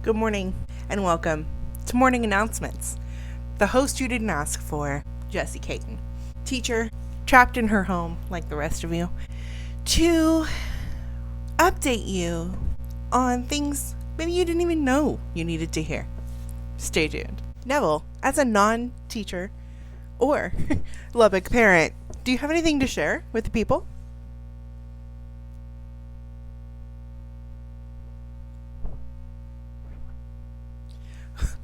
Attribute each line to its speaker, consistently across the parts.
Speaker 1: Good morning and welcome to Morning Announcements. The host you didn't ask for, Jessie Cayton, teacher trapped in her home like the rest of you, to update you on things maybe you didn't even know you needed to hear. Stay tuned. Neville, as a non-teacher or Lubbock parent, do you have anything to share with the people?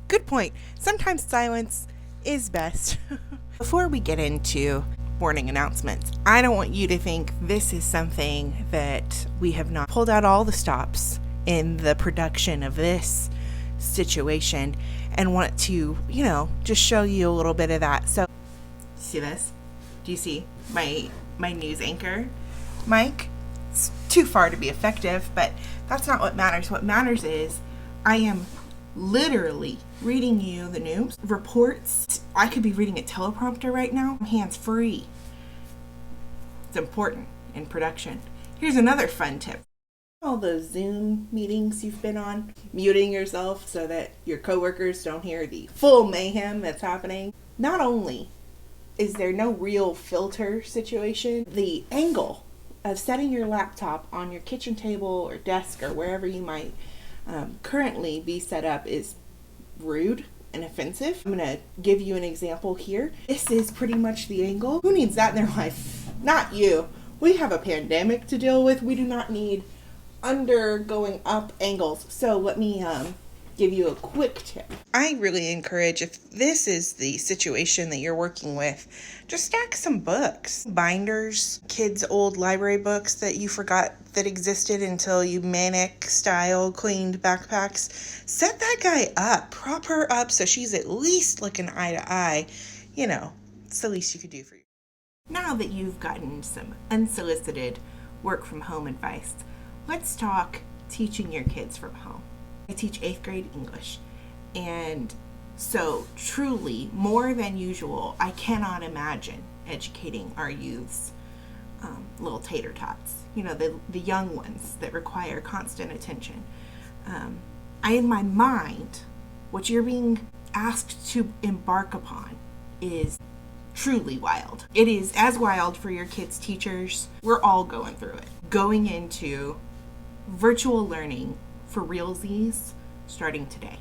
Speaker 1: Good point. Sometimes silence is best. Before we get into morning announcements, I don't want you to think this is something that we have not pulled out all the stops in the production of this situation and want to, just show you a little bit of that. So, see this? Do you see my news anchor mic? It's too far to be effective, but that's not what matters. What matters is I am literally reading you the news reports. I could be reading a teleprompter right now. I'm hands-free. It's important in production. Here's another fun tip. All those Zoom meetings you've been on, muting yourself so that your coworkers don't hear the full mayhem that's happening. Not only is there no real filter situation, the angle of setting your laptop on your kitchen table or desk or wherever you might currently be set up is rude and offensive. I'm going to give you an example here. This is pretty much the angle. Who needs that in their life? Not you. We have a pandemic to deal with. We do not need undergoing up angles. So let me give you a quick tip. I really encourage, if this is the situation that you're working with, just stack some books, binders, kids' old library books that you forgot that existed until you manic style cleaned backpacks. Set that guy up, prop her up so she's at least looking eye to eye. It's the least you could do for you. Now that you've gotten some unsolicited work from home advice, let's talk teaching your kids from home. I teach 8th grade English, and so truly, more than usual, I cannot imagine educating our youths, little tater tots, the young ones that require constant attention. In my mind, what you're being asked to embark upon is truly wild. It is as wild for your kids' teachers. We're all going through it. Going into virtual learning for realsies starting today.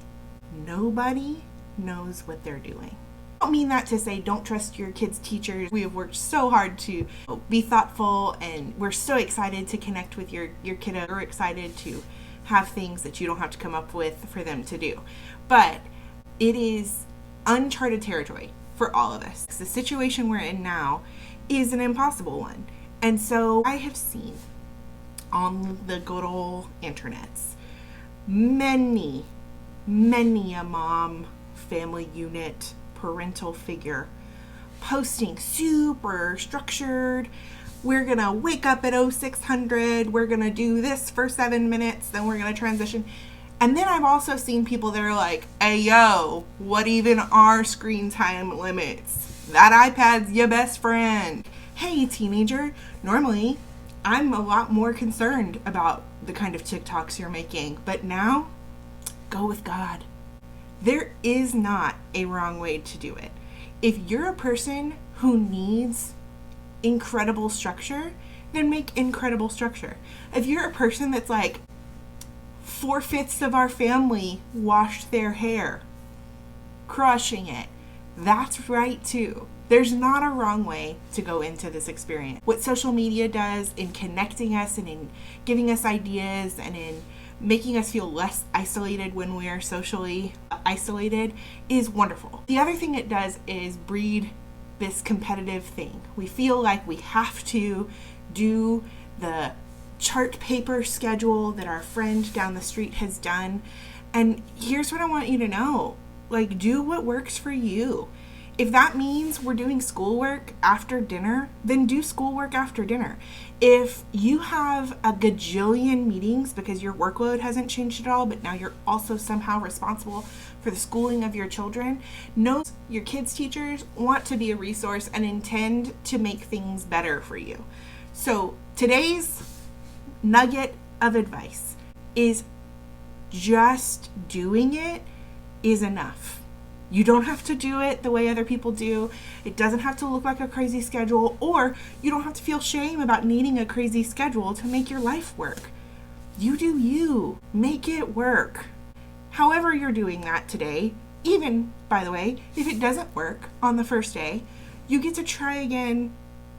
Speaker 1: Nobody knows what they're doing. I don't mean that to say don't trust your kids' teachers. We have worked so hard to be thoughtful, and we're so excited to connect with your kiddo. We're excited to have things that you don't have to come up with for them to do. But it is uncharted territory for all of us. The situation we're in now is an impossible one. And so I have seen on the good old internets many a mom, family unit, parental figure posting super structured. We're gonna wake up at 0600, we're gonna do this for 7 minutes, then we're gonna transition. And then I've also seen people that are like, hey yo, what even are screen time limits? That iPad's your best friend. Hey teenager, normally I'm a lot more concerned about the kind of TikToks you're making, but now, go with God. There is not a wrong way to do it. If you're a person who needs incredible structure, then make incredible structure. If you're a person that's like, 4/5 of our family washed their hair, crushing it, that's right too. There's not a wrong way to go into this experience. What social media does in connecting us and in giving us ideas and in making us feel less isolated when we are socially isolated is wonderful. The other thing it does is breed this competitive thing. We feel like we have to do the chart paper schedule that our friend down the street has done. And here's what I want you to know. Do what works for you. If that means we're doing schoolwork after dinner, then do schoolwork after dinner. If you have a gajillion meetings because your workload hasn't changed at all, but now you're also somehow responsible for the schooling of your children, know your kids' teachers want to be a resource and intend to make things better for you. So today's nugget of advice is just doing it is enough. You don't have to do it the way other people do. It doesn't have to look like a crazy schedule, or you don't have to feel shame about needing a crazy schedule to make your life work. You do you. Make it work. However you're doing that today, even, by the way, if it doesn't work on the first day, you get to try again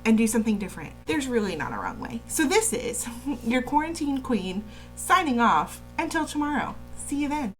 Speaker 1: and do something different. There's really not a wrong way. So this is your quarantine queen signing off until tomorrow. See you then.